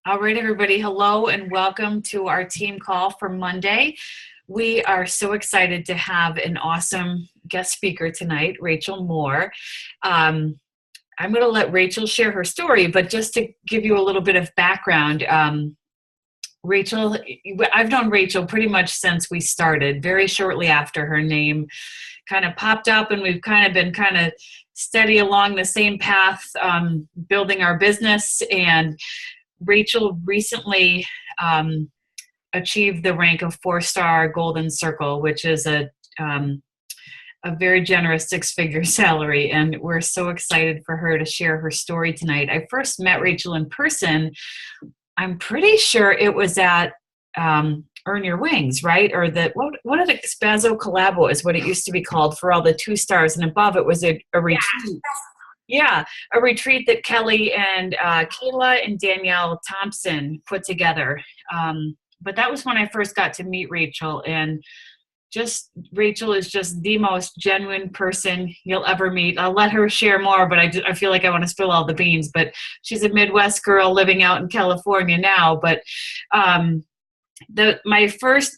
All right, everybody. Hello and welcome to our team call for Monday. We are so excited to have an awesome guest speaker tonight, Rachel Moore. I'm going to let Rachel share her story, but just to give you a little bit of background, Rachel, I've known Rachel pretty much since we started, very shortly after her name kind of popped up, and we've kind of been steady along the same path, building our business. And Rachel recently achieved the rank of 4-star Golden Circle, which is a very generous 6-figure salary. And we're so excited for her to share her story tonight. I first met Rachel in person. I'm pretty sure it was at Earn Your Wings, right? Or what did Spazo Collabo is what it used to be called for all the 2 stars and above. It was a retreat. Yeah, a retreat that Kelly and Kayla and Danielle Thompson put together. But that was when I first got to meet Rachel, and Rachel is just the most genuine person you'll ever meet. I'll let her share more, but I feel like I want to spill all the beans. But she's a Midwest girl living out in California now. But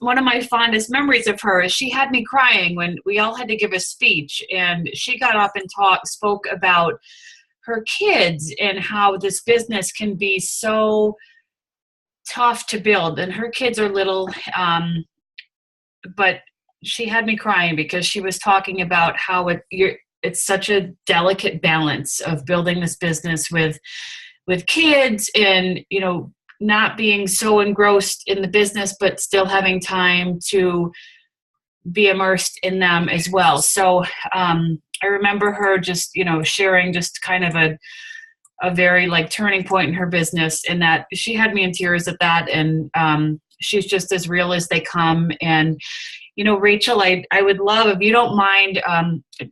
one of my fondest memories of her is she had me crying when we all had to give a speech, and she got up and spoke about her kids and how this business can be so tough to build. And her kids are little, but she had me crying because she was talking about how it's such a delicate balance of building this business with kids, and not being so engrossed in the business, but still having time to be immersed in them as well. So I remember her just, sharing just kind of a very turning point in her business, and that she had me in tears at that. And she's just as real as they come. And, Rachel, I would love, if you don't mind,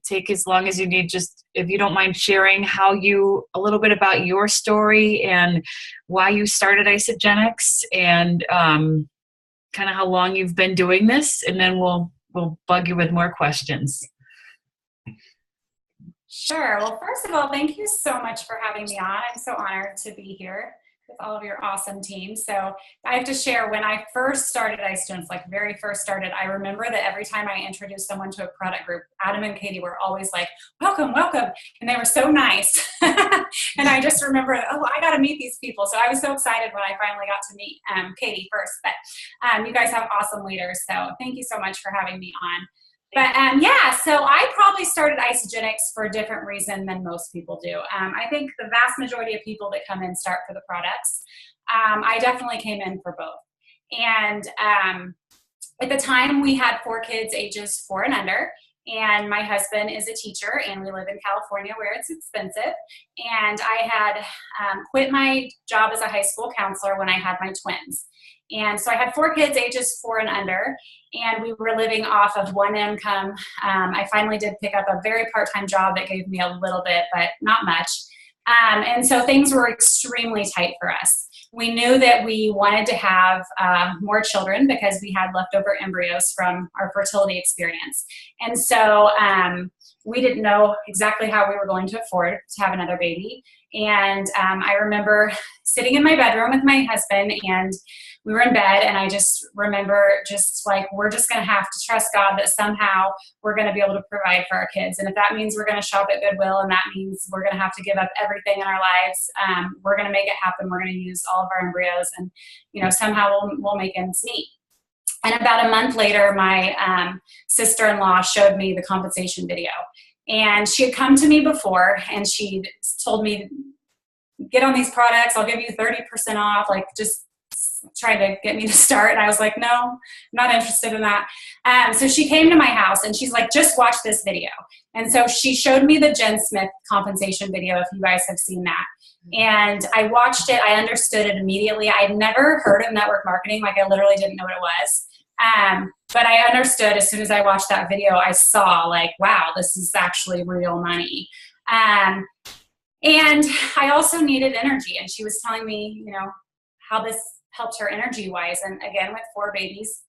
take as long as you need, just if you don't mind sharing a little bit about your story and why you started Isogenics, and kind of how long you've been doing this, and then we'll bug you with more questions. Sure. Well, first of all, thank you so much for having me on. I'm so honored to be here with all of your awesome team. So I have to share, when I first started Isogenics, very first started, I remember that every time I introduced someone to a product group, Adam and Katie were always like, welcome, welcome. And they were so nice. And I just remember, I got to meet these people. So I was so excited when I finally got to meet Katie first. But you guys have awesome leaders. So thank you so much for having me on. But so I probably started Isogenics for a different reason than most people do. I think the vast majority of people that come in start for the products. I definitely came in for both. And at the time, we had 4 kids ages 4 and under. And my husband is a teacher, and we live in California where it's expensive. And I had quit my job as a high school counselor when I had my twins. And so I had 4 kids ages 4 and under, and we were living off of one income. I finally did pick up a very part-time job that gave me a little bit, but not much. And so things were extremely tight for us. We knew that we wanted to have more children because we had leftover embryos from our fertility experience. And so we didn't know exactly how we were going to afford to have another baby. And I remember sitting in my bedroom with my husband, and we were in bed, and I just remember we're just going to have to trust God that somehow we're going to be able to provide for our kids. And if that means we're going to shop at Goodwill, and that means we're going to have to give up everything in our lives, we're going to make it happen. We're going to use all of our embryos, and somehow we'll make ends meet. And about a month later, my sister-in-law showed me the compensation video. And she had come to me before, and she told me, get on these products, I'll give you 30% off, just trying to get me to start. And I was like, no, I'm not interested in that. So she came to my house, and she's like, just watch this video. And so she showed me the Jen Smith compensation video, if you guys have seen that. And I watched it. I understood it immediately. I'd never heard of network marketing. I literally didn't know what it was. But I understood as soon as I watched that video. I saw wow, this is actually real money. And I also needed energy. And she was telling me, how this helped her energy-wise. And again, with 4 babies,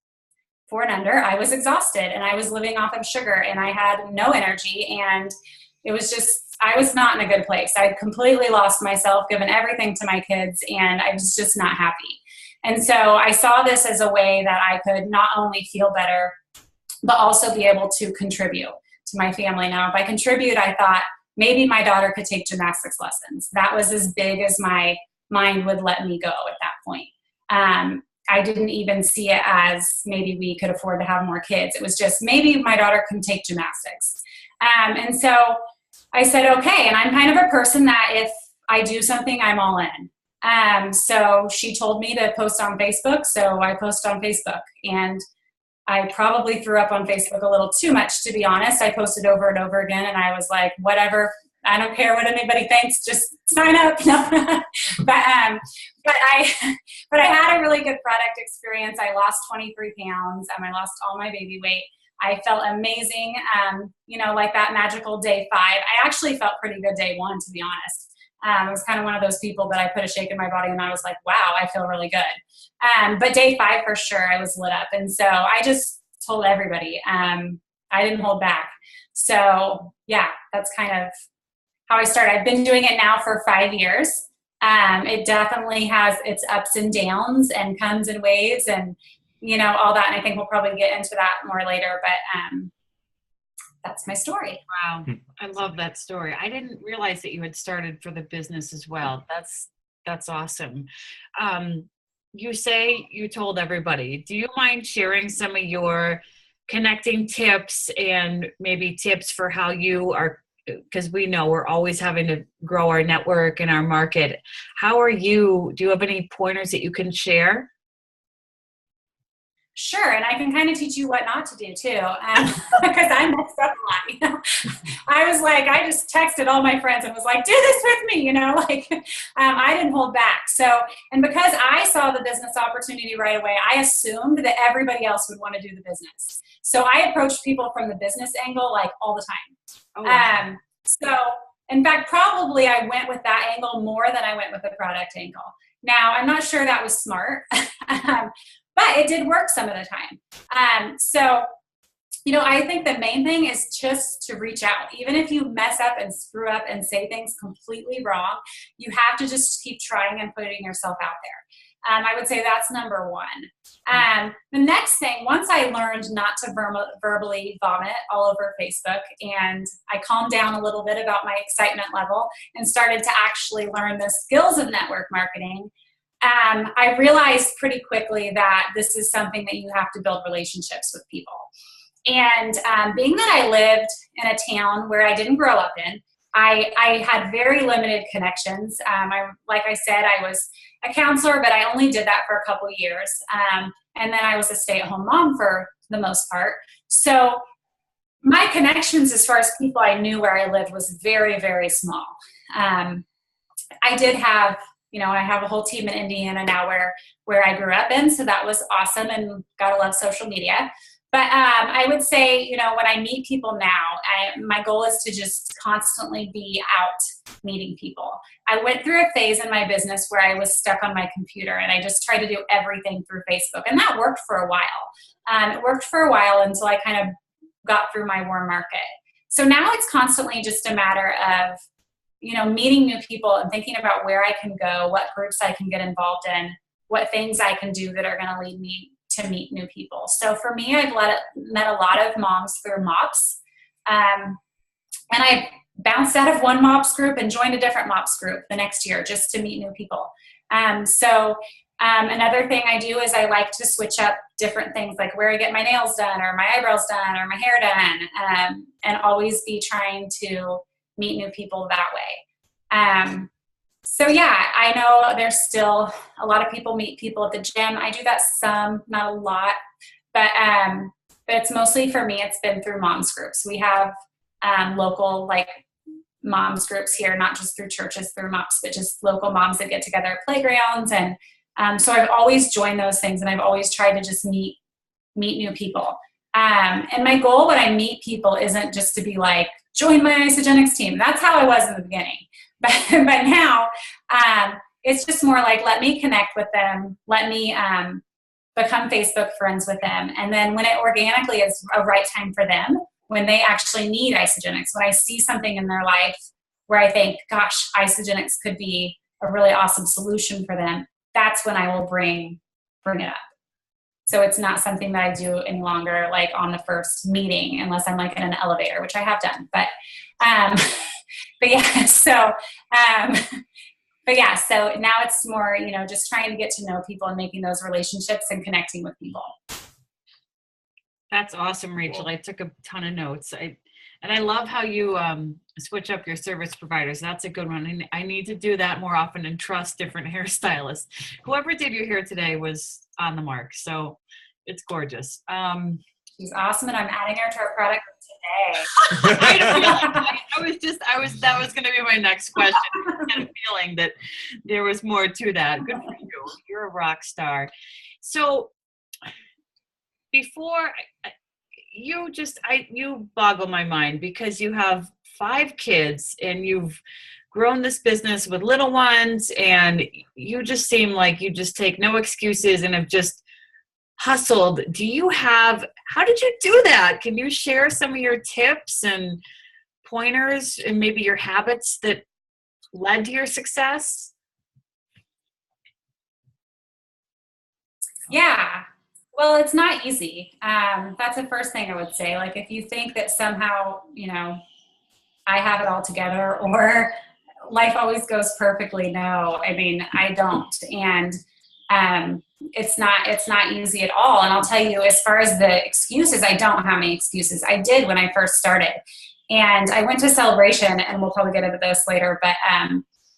4 and under, I was exhausted, and I was living off of sugar, and I had no energy. And I was not in a good place. I completely lost myself, given everything to my kids, and I was just not happy. And so I saw this as a way that I could not only feel better, but also be able to contribute to my family. Now, if I contribute, I thought maybe my daughter could take gymnastics lessons. That was as big as my mind would let me go at that point. I didn't even see it as maybe we could afford to have more kids. It was just maybe my daughter can take gymnastics. And so I said, okay. And I'm kind of a person that if I do something, I'm all in. So she told me to post on Facebook. So I post on Facebook, and I probably threw up on Facebook a little too much, to be honest. I posted over and over again, and I was like, whatever, I don't care what anybody thinks, just sign up. but I had a really good product experience. I lost 23 pounds. I lost all my baby weight. I felt amazing. Like that magical day 5. I actually felt pretty good day 1, to be honest. I was kind of one of those people that I put a shake in my body and I was like, wow, I feel really good. But day 5 for sure, I was lit up. And so I just told everybody, I didn't hold back. So yeah, that's kind of how I started. I've been doing it now for 5 years. It definitely has its ups and downs and comes in waves and, all that. And I think we'll probably get into that more later, but that's my story. Wow. I love that story. I didn't realize that you had started for the business as well. That's awesome. You say you told everybody. Do you mind sharing some of your connecting tips and maybe tips for how you are, because we know we're always having to grow our network and our market. Do you have any pointers that you can share? Sure, and I can kind of teach you what not to do too, because I messed up a lot. I was like, I just texted all my friends and was like, do this with me, I didn't hold back. So, and because I saw the business opportunity right away, I assumed that everybody else would want to do the business. So I approached people from the business angle like all the time. Oh, wow. So in fact, probably I went with that angle more than I went with the product angle. Now, I'm not sure that was smart. But it did work some of the time. So, I think the main thing is just to reach out. Even if you mess up and screw up and say things completely wrong, you have to just keep trying and putting yourself out there. I would say that's number 1. The next thing, once I learned not to verbally vomit all over Facebook, and I calmed down a little bit about my excitement level and started to actually learn the skills of network marketing, I realized pretty quickly that this is something that you have to build relationships with people. And being that I lived in a town where I didn't grow up in, I had very limited connections. Like I said, I was a counselor, but I only did that for a couple years. And then I was a stay-at-home mom for the most part. So my connections as far as people I knew where I lived was very, very small. I did have I have a whole team in Indiana now where I grew up in, so that was awesome, and gotta love social media. But I would say, when I meet people now, my goal is to just constantly be out meeting people. I went through a phase in my business where I was stuck on my computer, and I just tried to do everything through Facebook, and that worked for a while. It worked for a while until I kind of got through my warm market. So now it's constantly just a matter of meeting new people and thinking about where I can go, what groups I can get involved in, what things I can do that are going to lead me to meet new people. So for me, I've met a lot of moms through MOPS. And I bounced out of one MOPS group and joined a different MOPS group the next year just to meet new people. Another thing I do is I like to switch up different things, like where I get my nails done or my eyebrows done or my hair done, and always be trying to meet new people that way. So yeah, I know there's still a lot of people meet people at the gym. I do that some, not a lot, but it's mostly for me, it's been through moms groups. We have local moms groups here, not just through churches, through MOPS, but just local moms that get together at playgrounds. And so I've always joined those things, and I've always tried to just meet new people. And my goal when I meet people isn't just to be like, join my Isogenics team. That's how I was in the beginning. But now it's just more like, let me connect with them. Let me become Facebook friends with them. And then when it organically is a right time for them, when they actually need Isagenix. When I see something in their life where I think, gosh, Isagenix could be a really awesome solution for them, that's when I will bring it up. So it's not something that I do any longer, like on the first meeting, unless I'm like in an elevator, which I have done. But yeah, so now it's more, just trying to get to know people and making those relationships and connecting with people. That's awesome, Rachel. I took a ton of notes. And I love how you switch up your service providers. That's a good one. I need to do that more often and trust different hairstylists. Whoever did your hair today was on the mark. So it's gorgeous. She's awesome, and I'm adding her to our product today. That was going to be my next question. I had a feeling that there was more to that. Good for you. You're a rock star. So before you boggle my mind, because you have 5 kids and you've grown this business with little ones, and you just seem like you just take no excuses and have just hustled. How did you do that? Can you share some of your tips and pointers and maybe your habits that led to your success? Yeah. Well, it's not easy. That's the first thing I would say. Like, if you think that somehow, I have it all together or life always goes perfectly, no, I mean, I don't. And it's not easy at all. And I'll tell you, as far as the excuses, I don't have any excuses. I did when I first started. And I went to Celebration, and we'll probably get into this later, but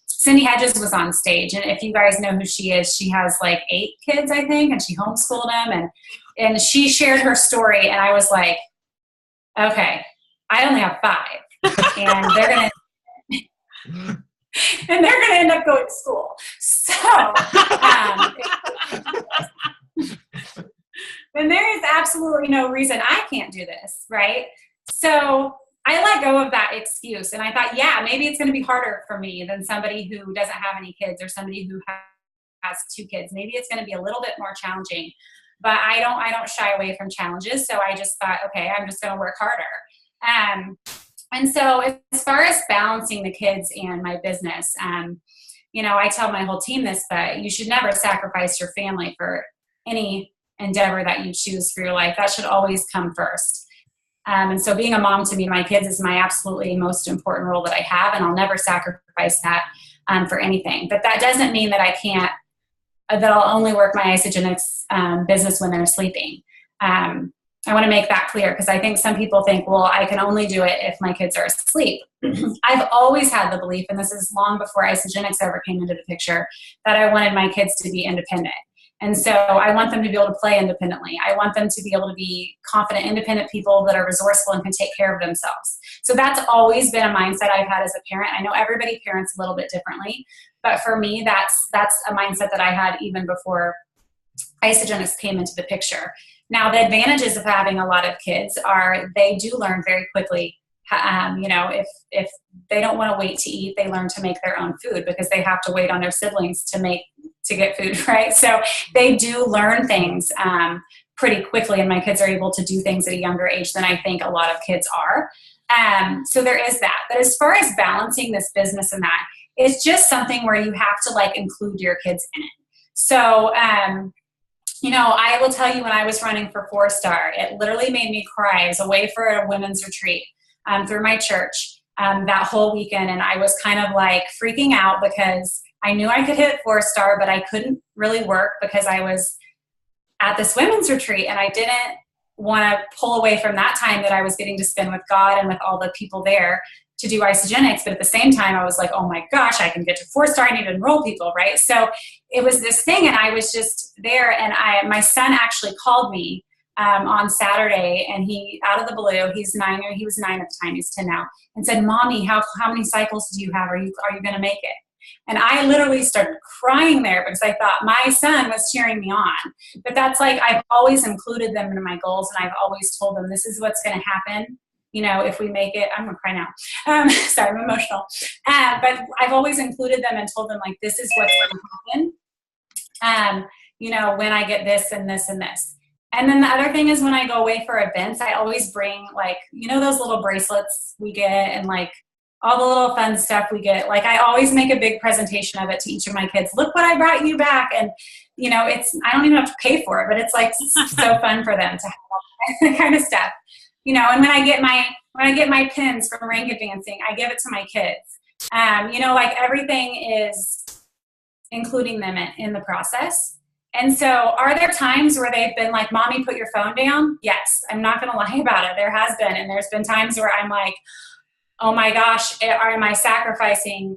Cindy Hedges was on stage, and if you guys know who she is, she has like 8 kids, I think, and she homeschooled them, and she shared her story, and I was like, okay, I only have 5, and they're gonna end up going to school. So, then there is absolutely no reason I can't do this, right? So I let go of that excuse, and I thought, yeah, maybe it's going to be harder for me than somebody who doesn't have any kids or somebody who has 2 kids. Maybe it's going to be a little bit more challenging, but I don't shy away from challenges. So I just thought, okay, I'm just going to work harder. And so as far as balancing the kids and my business, I tell my whole team this, but you should never sacrifice your family for any endeavor that you choose for your life. That should always come first. And so being a mom to me and my kids is my absolutely most important role that I have, and I'll never sacrifice that for anything. But that doesn't mean that that I'll only work my Isagenix business when they're sleeping. I want to make that clear, because I think some people think, well, I can only do it if my kids are asleep. I've always had the belief, and this is long before Isagenix ever came into the picture, that I wanted my kids to be independent. And so I want them to be able to play independently. I want them to be able to be confident, independent people that are resourceful and can take care of themselves. So that's always been a mindset I've had as a parent. I know everybody parents a little bit differently, but for me, that's a mindset that I had even before Isagenix came into the picture. Now, the advantages of having a lot of kids are they do learn very quickly. If they don't want to wait to eat, they learn to make their own food, because they have to wait on their siblings to get food, right? So they do learn things pretty quickly, and my kids are able to do things at a younger age than I think a lot of kids are. So there is that. But as far as balancing this business and that, it's just something where you have to include your kids in it. So, I will tell you, when I was running for 4-star, it literally made me cry. I was away for a women's retreat through my church that whole weekend, and I was kind of freaking out because I knew I could hit 4-star, but I couldn't really work because I was at this women's retreat, and I didn't want to pull away from that time that I was getting to spend with God and with all the people there to do Isagenix. But at the same time, I was like, oh my gosh, I can get to 4-star. I need to enroll people, right? So it was this thing, and I was just there, and my son actually called me on Saturday, and he, out of the blue, he was 9 at the time, he's 10 now, and said, Mommy, how many cycles do you have? Are you going to make it? And I literally started crying there, because I thought my son was cheering me on. But that's I've always included them in my goals, and I've always told them this is what's going to happen. If we make it, I'm going to cry now. Sorry, I'm emotional. But I've always included them and told them this is what's going to happen. When I get this and this and this. And then the other thing is when I go away for events, I always bring like, those little bracelets we get and like all the little fun stuff we get. Like I always make a big presentation of it to each of my kids. Look what I brought you back. And, I don't even have to pay for it, but it's like so fun for them to have all that kind of stuff. And when I get my pins from rank advancing, I give it to my kids. Like everything is including them in the process. And so are there times where they've been like, Mommy, put your phone down? Yes, I'm not going to lie about it. There has been. And there's been times where I'm like, oh my gosh, am I sacrificing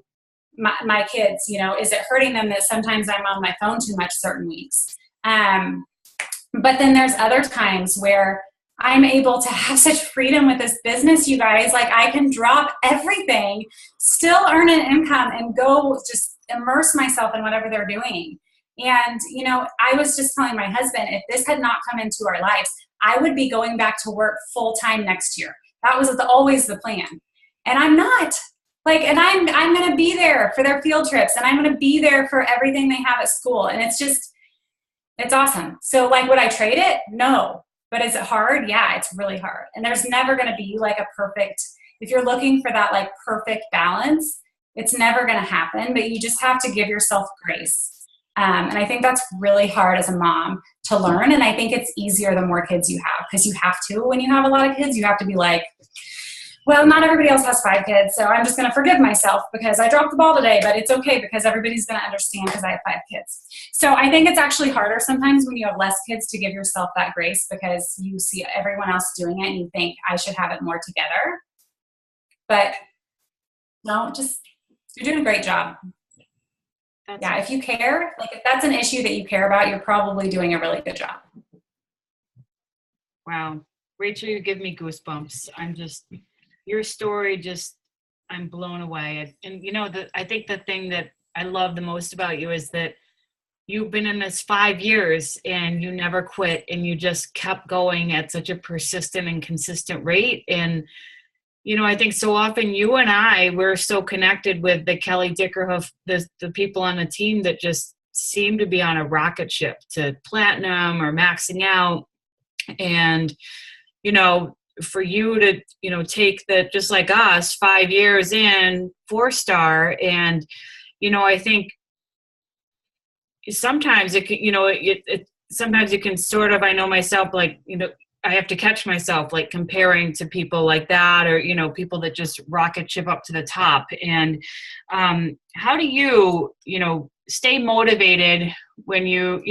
my kids? Is it hurting them that sometimes I'm on my phone too much certain weeks? But then there's other times where I'm able to have such freedom with this business, you guys. Like I can drop everything, still earn an income, and go just immerse myself in whatever they're doing. And, I was just telling my husband, if this had not come into our lives, I would be going back to work full time next year. That was always the plan. And I'm not. Like, and I'm going to be there for their field trips, and I'm going to be there for everything they have at school. And it's awesome. So like, would I trade it? No. But is it hard? Yeah, it's really hard. And there's never going to be like a perfect, if you're looking for that like perfect balance, it's never going to happen, but you just have to give yourself grace. And I think that's really hard as a mom to learn. And I think it's easier the more kids you have, because you have to, when you have a lot of kids, you have to be like, well, not everybody else has 5 kids, so I'm just going to forgive myself because I dropped the ball today, but it's okay because everybody's going to understand because I have 5 kids. So I think it's actually harder sometimes when you have less kids to give yourself that grace because you see everyone else doing it and you think I should have it more together. But no, you're doing a great job. Yeah, if you care, like if that's an issue that you care about, you're probably doing a really good job. Wow. Rachel, you give me goosebumps. Your story I'm blown away. And I think the thing that I love the most about you is that you've been in this 5 years and you never quit and you just kept going at such a persistent and consistent rate. And, I think so often you and we're so connected with the Kelly Dickerhoof, the people on the team that just seem to be on a rocket ship to platinum or maxing out. And, for you to, take that, just like us, 5 years in, 4-star. And, I think sometimes it can, sometimes you can sort of, I know myself, like, I have to catch myself like comparing to people like that, or, people that just rocket ship up to the top. And how do you, stay motivated when you,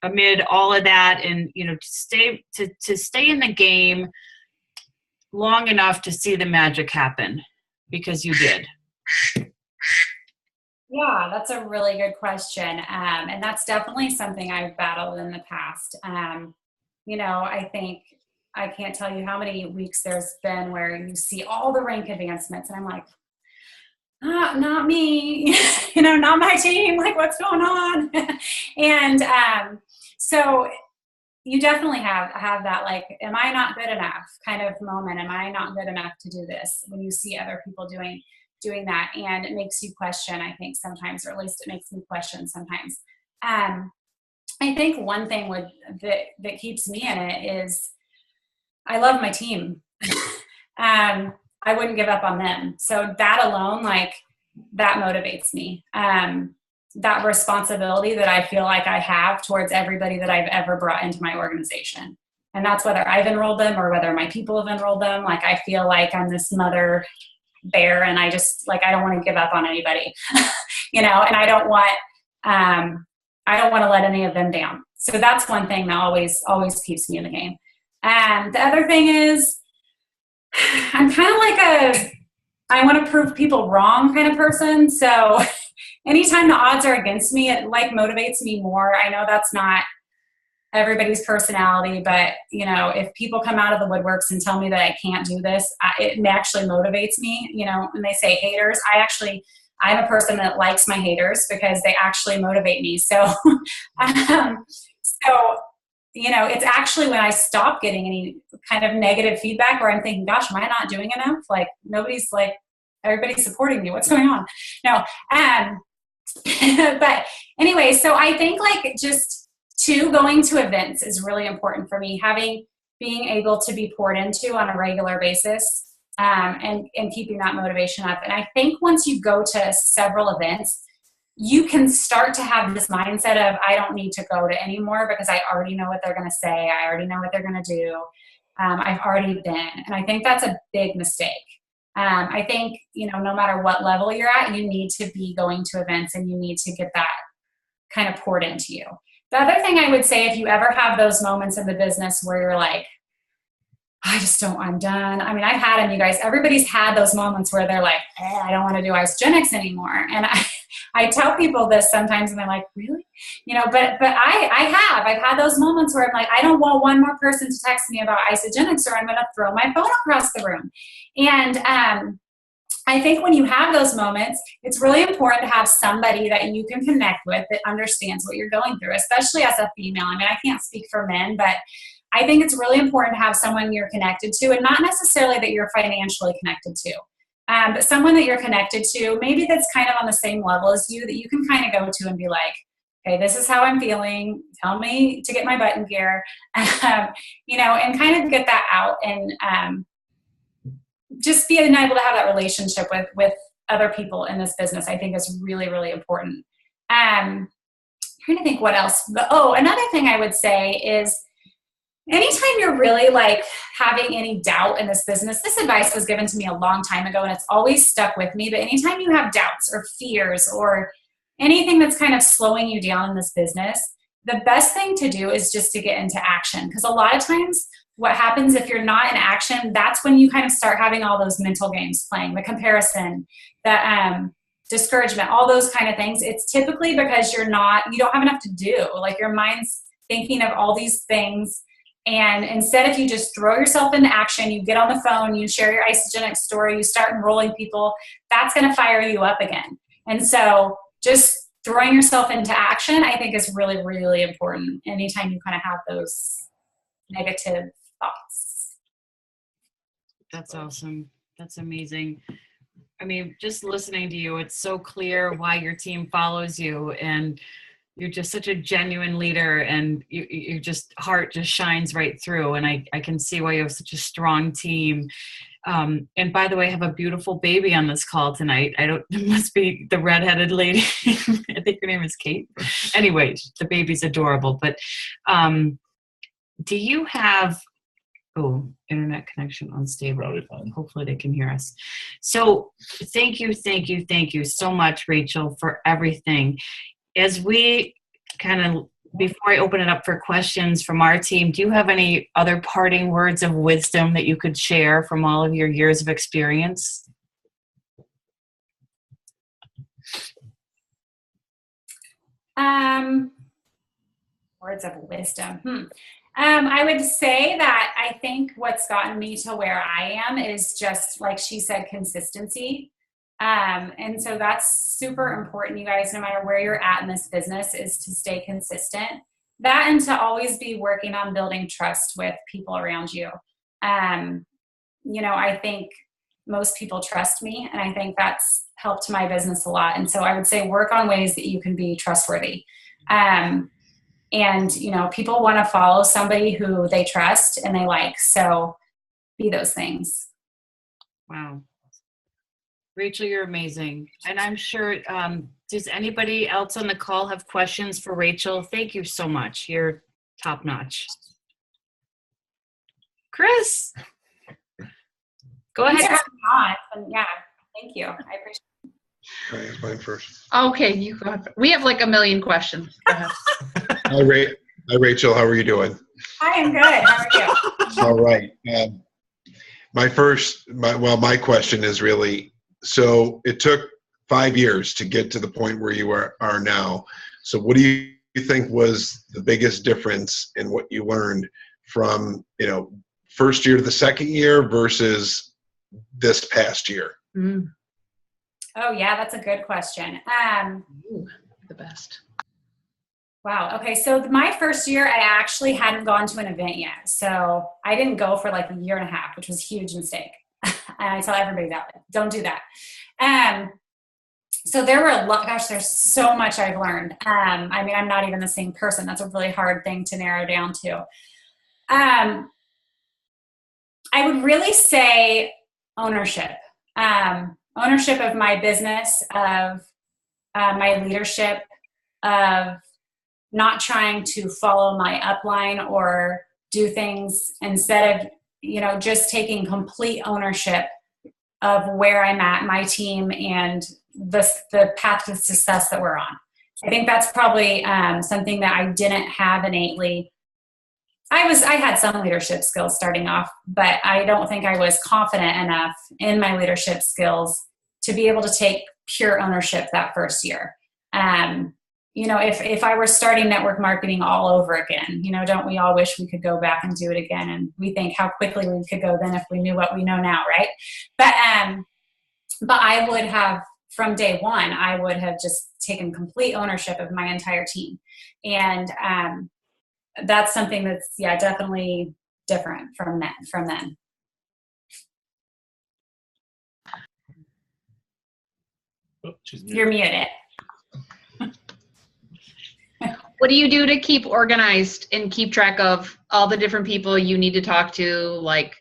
amid all of that and, to stay in the game long enough to see the magic happen, because you did? Yeah, that's a really good question. And that's definitely something I've battled in the past. I think I can't tell you how many weeks there's been where you see all the rank advancements and I'm like, not me, not my team, like what's going on? And so you definitely have that, like, am I not good enough kind of moment? Am I not good enough to do this when you see other people doing that? And it makes you question, I think sometimes, or at least it makes me question sometimes. I think one thing that keeps me in it is I love my team. I wouldn't give up on them. So that alone, like, that motivates me. That responsibility that I feel like I have towards everybody that I've ever brought into my organization. And that's whether I've enrolled them or whether my people have enrolled them. Like, I feel like I'm this mother bear and I don't want to give up on anybody, and I don't want to let any of them down. So that's one thing that always keeps me in the game. And the other thing is I'm kind of like I want to prove people wrong kind of person. So anytime the odds are against me, it like motivates me more. I know that's not everybody's personality, but if people come out of the woodworks and tell me that I can't do this, it actually motivates me. When they say haters, I'm a person that likes my haters because they actually motivate me. So, it's actually when I stop getting any kind of negative feedback where I'm thinking, gosh, am I not doing enough? Like, everybody's supporting me. What's going on? No. But anyway, so I think like just Two, going to events is really important for me. Being able to be poured into on a regular basis, and keeping that motivation up. And I think once you go to several events, you can start to have this mindset of, I don't need to go to anymore because I already know what they're going to say. I already know what they're going to do. I've already been. And I think that's a big mistake. I think, no matter what level you're at, you need to be going to events and you need to get that kind of poured into you. The other thing I would say, if you ever have those moments in the business where you're like, I'm done. I mean, I've had them, you guys. Everybody's had those moments where they're like, I don't want to do isogenics anymore. And I tell people this sometimes and they're like, really? But I've had those moments where I'm like, I don't want one more person to text me about isogenics or I'm going to throw my phone across the room. And I think when you have those moments, it's really important to have somebody that you can connect with that understands what you're going through, especially as a female. I mean, I can't speak for men, but I think it's really important to have someone you're connected to, and not necessarily that you're financially connected to, but someone that you're connected to, maybe that's kind of on the same level as you, that you can kind of go to and be like, okay, this is how I'm feeling. Tell me to get my butt in gear, and kind of get that out, and just being able to have that relationship with other people in this business, I think is really, really important. I'm trying to think what else. Another thing I would say is, anytime you're really like having any doubt in this business, this advice was given to me a long time ago and it's always stuck with me, but anytime you have doubts or fears or anything that's kind of slowing you down in this business, the best thing to do is just to get into action. Because a lot of times what happens if you're not in action, that's when you kind of start having all those mental games playing, the comparison, the discouragement, all those kind of things. It's typically because you don't have enough to do. Like your mind's thinking of all these things. And instead, if you just throw yourself into action, you get on the phone, you share your isogenic story, you start enrolling people, that's going to fire you up again. And so just throwing yourself into action, I think, is really, really important anytime you kind of have those negative thoughts. That's awesome. That's amazing. I mean, just listening to you, it's so clear why your team follows you, and you're just such a genuine leader, and you just heart just shines right through. And I can see why you have such a strong team. And by the way, I have a beautiful baby on this call tonight. It must be the redheaded lady. I think her name is Kate. Anyway, the baby's adorable. But do you have, internet connection unstable. Hopefully they can hear us. So thank you so much, Rachel, for everything. As we before I open it up for questions from our team, do you have any other parting words of wisdom that you could share from all of your years of experience? Words of wisdom. I would say that I think what's gotten me to where I am is just, like she said, consistency. And so that's super important, you guys, no matter where you're at in this business, is to stay consistent. That, and to always be working on building trust with people around you. I think most people trust me, and I think that's helped my business a lot. And so I would say work on ways that you can be trustworthy. And people want to follow somebody who they trust and they like. So be those things. Wow. Rachel, you're amazing. And I'm sure, does anybody else on the call have questions for Rachel? Thank you so much. You're top notch. Chris, go ahead. Yeah, thank you. I appreciate it. Can I ask mine first? Okay, you go ahead. We have like a million questions. Go ahead. Hi, Rachel. How are you doing? I am good. How are you? All right. My question is really, so it took 5 years to get to the point where you are now. So what do you think was the biggest difference in what you learned from, first year to the second year versus this past year? Mm. Oh yeah, that's a good question. The best. Wow. Okay. So my first year, I actually hadn't gone to an event yet. So I didn't go for like a year and a half, which was a huge mistake. And I tell everybody that, don't do that. so there were a lot, gosh, there's so much I've learned. I mean, I'm not even the same person. That's a really hard thing to narrow down to. I would really say ownership. Ownership of my business, of my leadership, of not trying to follow my upline or do things instead of, just taking complete ownership of where I'm at, my team, and the path to success that we're on. I think that's probably something that I didn't have innately. I had some leadership skills starting off, but I don't think I was confident enough in my leadership skills to be able to take pure ownership that first year. If I were starting network marketing all over again, don't we all wish we could go back and do it again? And we think how quickly we could go then if we knew what we know now, right? But I would have, from day one, I would have just taken complete ownership of my entire team. And that's something that's, definitely different from then. Oh, she's muted. You're muted. What do you do to keep organized and keep track of all the different people you need to talk to? Like,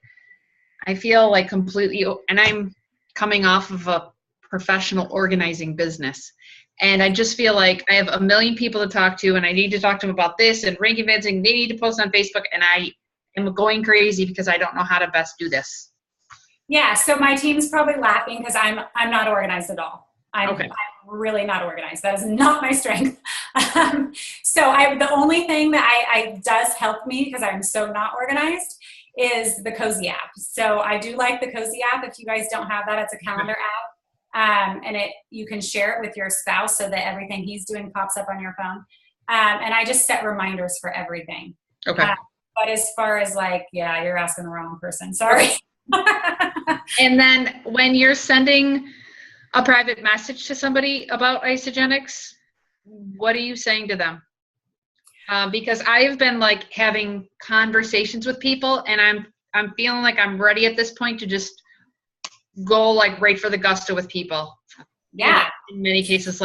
I feel like completely, and I'm coming off of a professional organizing business. And I just feel like I have a million people to talk to, and I need to talk to them about this and ranking fencing. They need to post on Facebook, and I am going crazy because I don't know how to best do this. Yeah, so my team's probably laughing because I'm not organized at all. I'm really not organized. That is not my strength. The only thing that I does help me because I'm so not organized is the Cozy app. So I do like the Cozy app. If you guys don't have that, it's a calendar app. And you can share it with your spouse so that everything he's doing pops up on your phone. And I just set reminders for everything. Okay. But as far as you're asking the wrong person. Sorry. And then when you're sending a private message to somebody about Isagenix, what are you saying to them? Because I've been having conversations with people, and I'm feeling like I'm ready at this point to just go right for the gusto with people. Yeah. In many cases,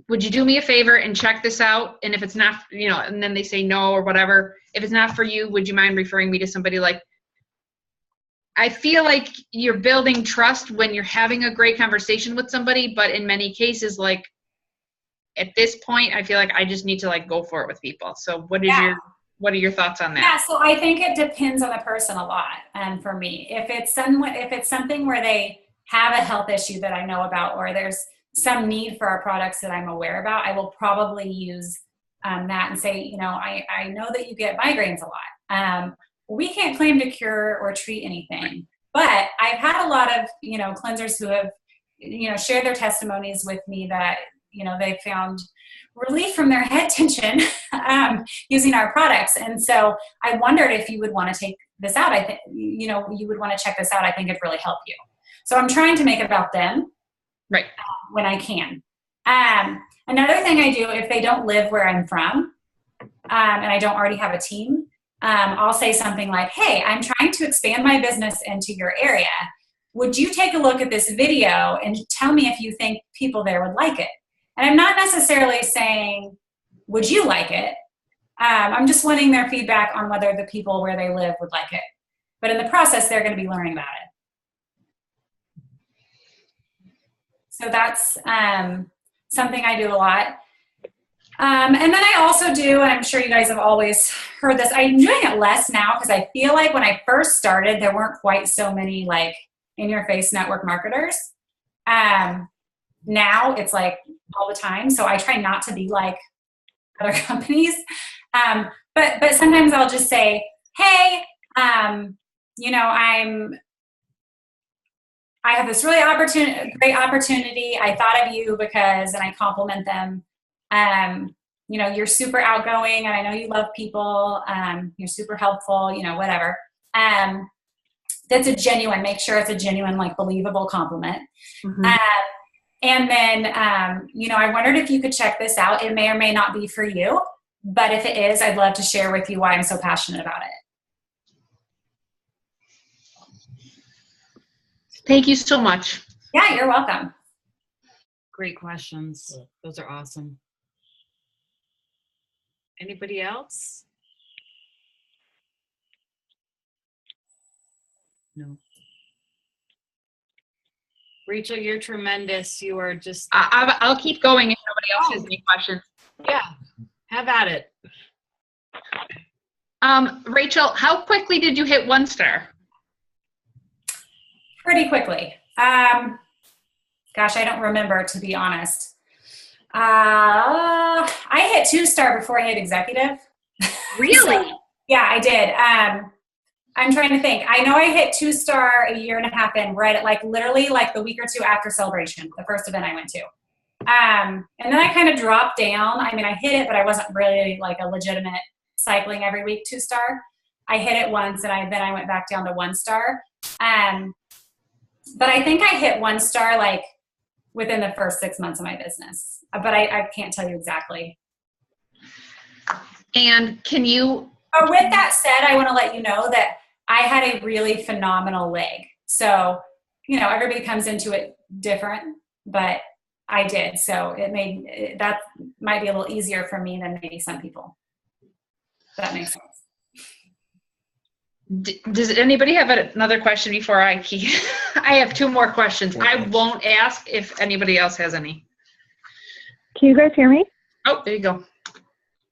would you do me a favor and check this out? And if it's not, and then they say no or whatever, if it's not for you, would you mind referring me to somebody I feel like you're building trust when you're having a great conversation with somebody, but in many cases, at this point, I feel like I just need to go for it with people. So what are your thoughts on that? Yeah, so I think it depends on the person a lot. And for me, if it's something where they have a health issue that I know about, or there's some need for our products that I'm aware about, I will probably use that and say, I know that you get migraines a lot. We can't claim to cure or treat anything, but I've had a lot of, cleansers who have, shared their testimonies with me that, they found relief from their head tension using our products. And so I wondered if you would want to take this out. I think, you would want to check this out. I think it'd really help you. So I'm trying to make it about them. Right. When I can. Another thing I do, if they don't live where I'm from, and I don't already have a team, I'll say something like, hey, I'm trying to expand my business into your area. Would you take a look at this video and tell me if you think people there would like it? And I'm not necessarily saying, would you like it? I'm just wanting their feedback on whether the people where they live would like it. But in the process, they're going to be learning about it. So that's something I do a lot. And then I also do, and I'm sure you guys have always heard this, I'm doing it less now because I feel like when I first started, there weren't quite so many in-your-face network marketers. Now it's all the time. So I try not to be like other companies. But sometimes I'll just say, hey, I have this really great opportunity. I thought of you because, and I compliment them. You're super outgoing and I know you love people. You're super helpful, whatever. That's make sure it's a genuine, believable compliment. Mm-hmm. And then, I wondered if you could check this out. It may or may not be for you, but if it is, I'd love to share with you why I'm so passionate about it. Thank you so much. Yeah, you're welcome. Great questions. Those are awesome. Anybody else? No. Rachel, you're tremendous. You are just, I'll keep going if nobody else has any questions. yeah, have at it. Rachel, how quickly did you hit 1 star? Pretty quickly. Gosh, I don't remember, to be honest. I hit 2 star before I hit executive. Really? So, yeah, I did. I'm trying to think. I know I hit 2 star a year and a half in, right at like literally like the week or two after Celebration, the first event I went to. And then I kind of dropped down. I mean, I hit it, but I wasn't really like a legitimate cycling every week 2 star. I hit it once, and then I went back down to 1 star. But I think I hit 1 star like within the first 6 months of my business. But I can't tell you exactly. And can you? With that said, I want to let you know that I had a really phenomenal leg. So, everybody comes into it different, but I did. So that might be a little easier for me than maybe some people. If that makes sense. Does anybody have another question before I have 2 more questions. I won't ask if anybody else has any. Can you guys hear me? Oh, there you go.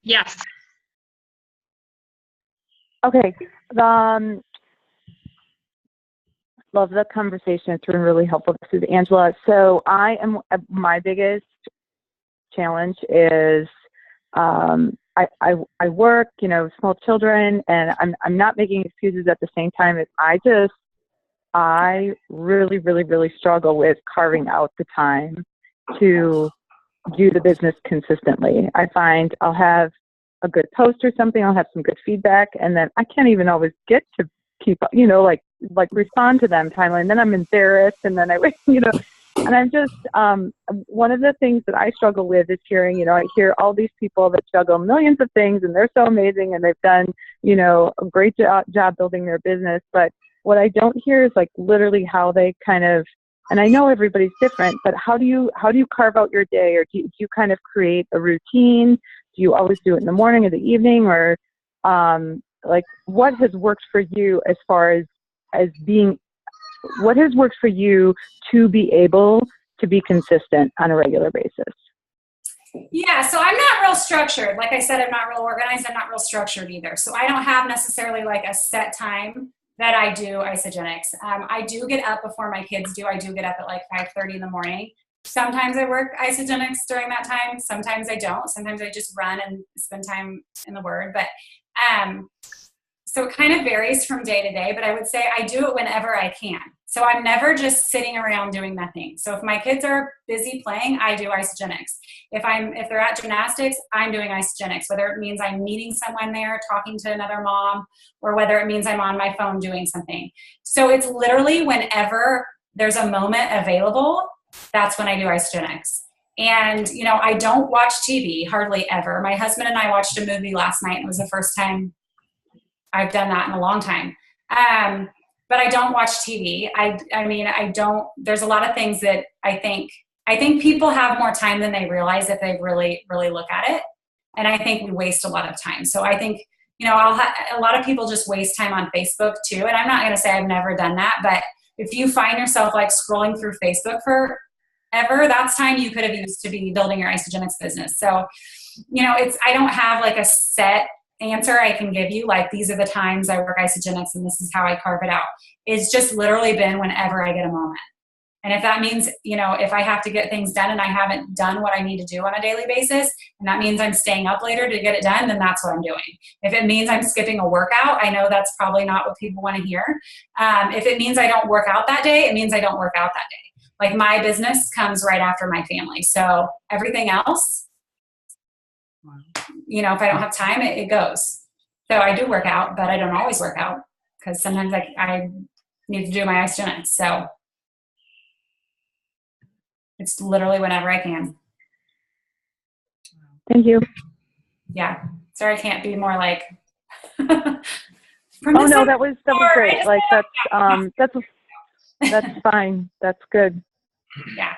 Yes. Okay. Love the conversation. It's been really helpful. This is Angela. So my biggest challenge is I work, small children, and I'm not making excuses at the same time. I really, really, really struggle with carving out the time to do the business consistently. I find I'll have a good post or something, I'll have some good feedback, and then I can't even always get to keep up, like respond to them timely, and then I'm embarrassed, and then and I'm just, one of the things that I struggle with is hearing, I hear all these people that juggle millions of things, and they're so amazing, and they've done, a great job building their business, but what I don't hear is like literally how they kind of, and I know everybody's different, but how do you carve out your day, or do you kind of create a routine? Do you always do it in the morning or the evening, or what has worked for you as far as what has worked for you to be able to be consistent on a regular basis? Yeah, so I'm not real structured. Like I said, I'm not real organized. I'm not real structured either. So I don't have necessarily like a set time that I do Isogenics. I do get up before my kids do. I do get up at like 5:30 in the morning. Sometimes I work Isogenics during that time. Sometimes I don't. Sometimes I just run and spend time in the Word. But so it kind of varies from day to day. But I would say I do it whenever I can. So I'm never just sitting around doing nothing. So if my kids are busy playing, I do Isogenics. If they're at gymnastics, I'm doing Isogenics, whether it means I'm meeting someone there, talking to another mom, or whether it means I'm on my phone doing something. So it's literally whenever there's a moment available, that's when I do Isogenics. And, I don't watch TV hardly ever. My husband and I watched a movie last night, and it was the first time I've done that in a long time. But I don't watch TV. I don't, there's a lot of things that I think people have more time than they realize if they really, really look at it. And I think we waste a lot of time. So I think, a lot of people just waste time on Facebook too. And I'm not going to say I've never done that, but if you find yourself like scrolling through Facebook forever, that's time you could have used to be building your Isogenics business. So, I don't have like a set answer I can give you, like these are the times I work Isogenics and this is how I carve it out. It's just literally been whenever I get a moment. And if that means, if I have to get things done and I haven't done what I need to do on a daily basis, and that means I'm staying up later to get it done, then that's what I'm doing. If it means I'm skipping a workout, I know that's probably not what people want to hear. If it means I don't work out that day, it means I don't work out that day. Like my business comes right after my family. So everything else, if I don't have time, it goes. So I do work out, but I don't always work out because sometimes I need to do my Isogenics. So it's literally whenever I can. Thank you. Yeah. Sorry, I can't be more like. Oh no, that was great. Like that's fine. That's good. Yeah.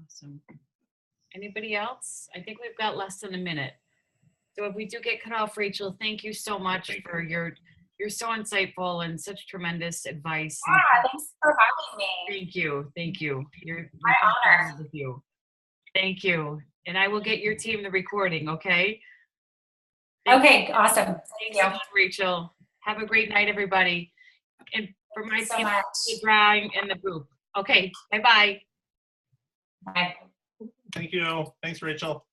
Awesome. Anybody else? I think we've got less than a minute. So if we do get cut off, Rachel, thank you so much for you're so insightful and such tremendous advice. Yeah, thanks for having me. Thank you. Thank you. You're My honor. with you. Thank you. And I will get your team the recording, okay? Okay, awesome. Thanks Thank so you. much, Rachel. Have a great night, everybody. And for my so team, much. the drawing and the group. Okay, bye-bye. Bye. Thank you. Thanks, Rachel.